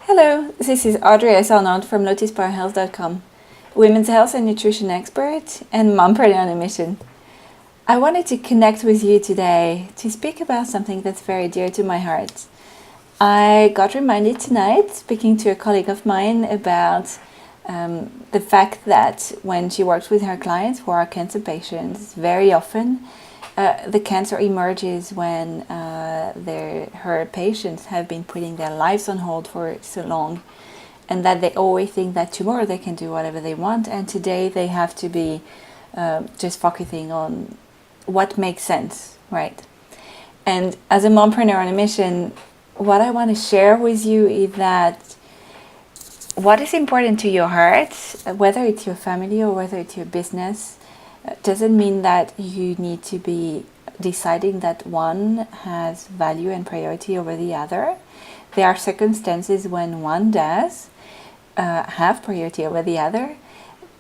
Hello, this is AudreySArnold from LotusPowerHealth.com, women's health and nutrition expert and Mompreneur On A Mission. I wanted to connect with you today to speak about something that's very dear to my heart. I got reminded tonight, speaking to a colleague of mine, about the fact that when she works with her clients who are cancer patients, very often the cancer emerges when her patients have been putting their lives on hold for so long, and that they always think that tomorrow they can do whatever they want, and today they have to be just focusing on what makes sense, right? And as a mompreneur on a mission, what I want to share with you is that what is important to your heart, whether it's your family or whether it's your business, doesn't mean that you need to be deciding that one has value and priority over the other. There are circumstances when one does have priority over the other,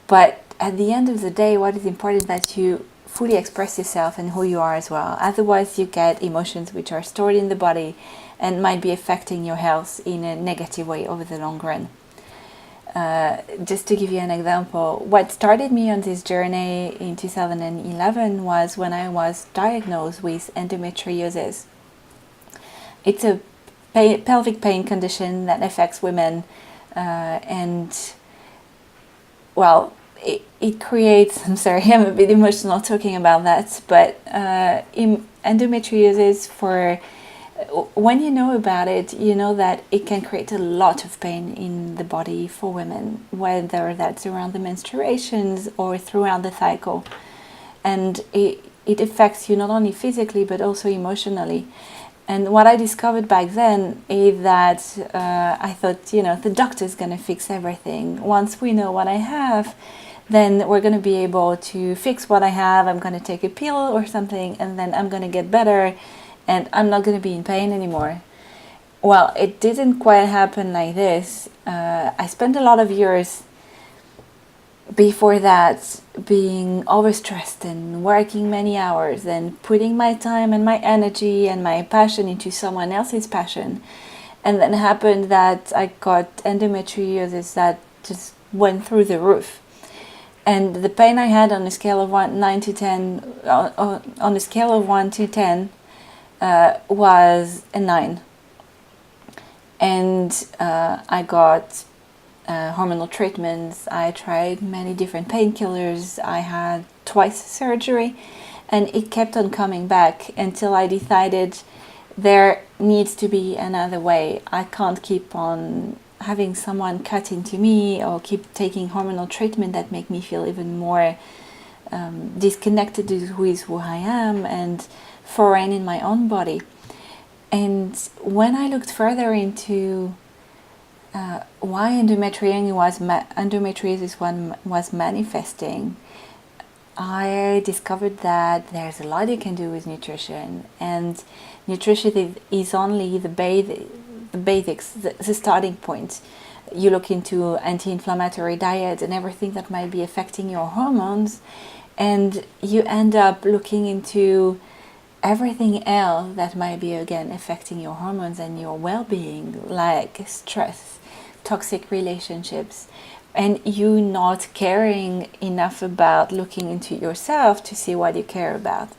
but at the end of the day, what is important is that you fully express yourself and who you are as well. Otherwise, you get emotions which are stored in the body and might be affecting your health in a negative way over the long run. Just to give you an example, what started me on this journey in 2011 was when I was diagnosed with endometriosis. It's a pelvic pain condition that affects women, and well, it creates, I'm sorry, I'm a bit emotional talking about that, but endometriosis, when you know about it, you know that it can create a lot of pain in the body for women, whether that's around the menstruations or throughout the cycle. And it affects you not only physically but also emotionally. And what I discovered back then is that I thought, the doctor's going to fix everything. Once we know what I have, then we're going to be able to fix what I have. I'm going to take a pill or something, and then I'm going to get better, and I'm not going to be in pain anymore. Well, it didn't quite happen like this. I spent a lot of years before that being overstressed and working many hours and putting my time and my energy and my passion into someone else's passion. And then happened that I got endometriosis that just went through the roof. And the pain I had on a scale of 1 to 10, was a 9. And I got hormonal treatments. I tried many different painkillers. I had twice surgery, and it kept on coming back until I decided there needs to be another way. I can't keep on having someone cut into me or keep taking hormonal treatment that make me feel even more disconnected with who I am and foreign in my own body. And when I looked further into why endometriosis was manifesting, I discovered that there's a lot you can do with nutrition, and nutrition is only the basics, the starting point. You look into anti-inflammatory diet and everything that might be affecting your hormones, and you end up looking into everything else that might be again affecting your hormones and your well-being, like stress, toxic relationships, and you not caring enough about looking into yourself to see what you care about.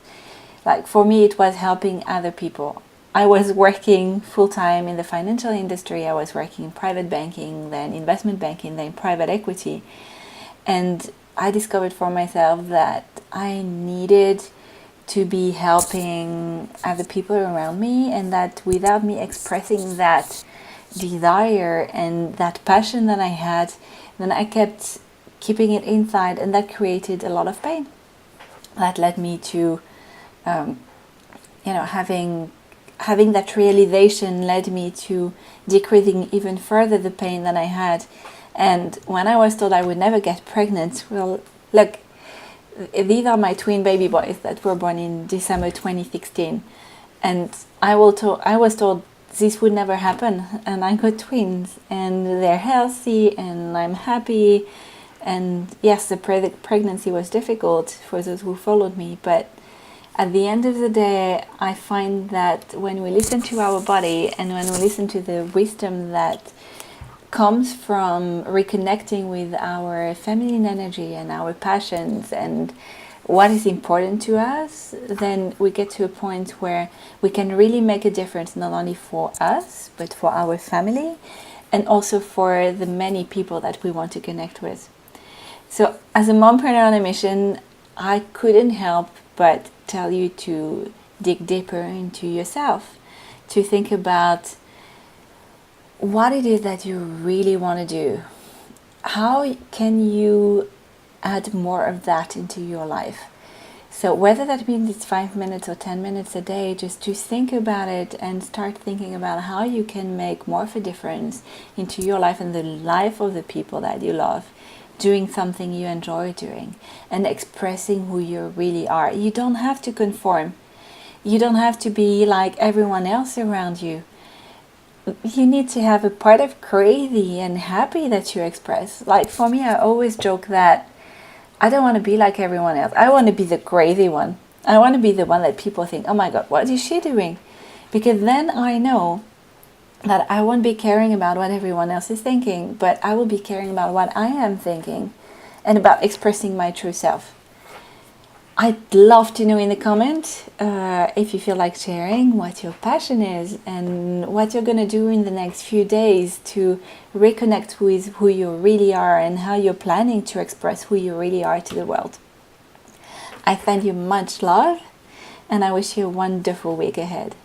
Like for me, it was helping other people. I was working full-time in the financial industry. I was working in private banking, then investment banking, then private equity, and I discovered for myself that I needed to be helping other people around me, and that without me expressing that desire and that passion that I had, then I kept keeping it inside, and that created a lot of pain. That led me to, having that realization led me to decreasing even further the pain that I had. And when I was told I would never get pregnant, well, look, these are my twin baby boys that were born in December 2016, and I was told this would never happen, and I got twins, and they're healthy, and I'm happy. And yes, the pregnancy was difficult for those who followed me, but at the end of the day, I find that when we listen to our body and when we listen to the wisdom that comes from reconnecting with our feminine energy and our passions and what is important to us, then we get to a point where we can really make a difference, not only for us, but for our family, and also for the many people that we want to connect with. So as a mompreneur on a mission, I couldn't help but tell you to dig deeper into yourself, to think about what it is that you really want to do. How can you add more of that into your life? So whether that means it's 5 minutes or 10 minutes a day, just to think about it and start thinking about how you can make more of a difference into your life and the life of the people that you love, doing something you enjoy doing and expressing who you really are. You don't have to conform. You don't have to be like everyone else around you. You need to have a part of crazy and happy that you express. Like for me, I always joke that I don't want to be like everyone else. I want to be the crazy one. I want to be the one that people think, oh my God, what is she doing? Because then I know that I won't be caring about what everyone else is thinking, but I will be caring about what I am thinking and about expressing my true self. I'd love to know in the comments if you feel like sharing what your passion is and what you're going to do in the next few days to reconnect with who you really are and how you're planning to express who you really are to the world. I send you much love and I wish you a wonderful week ahead.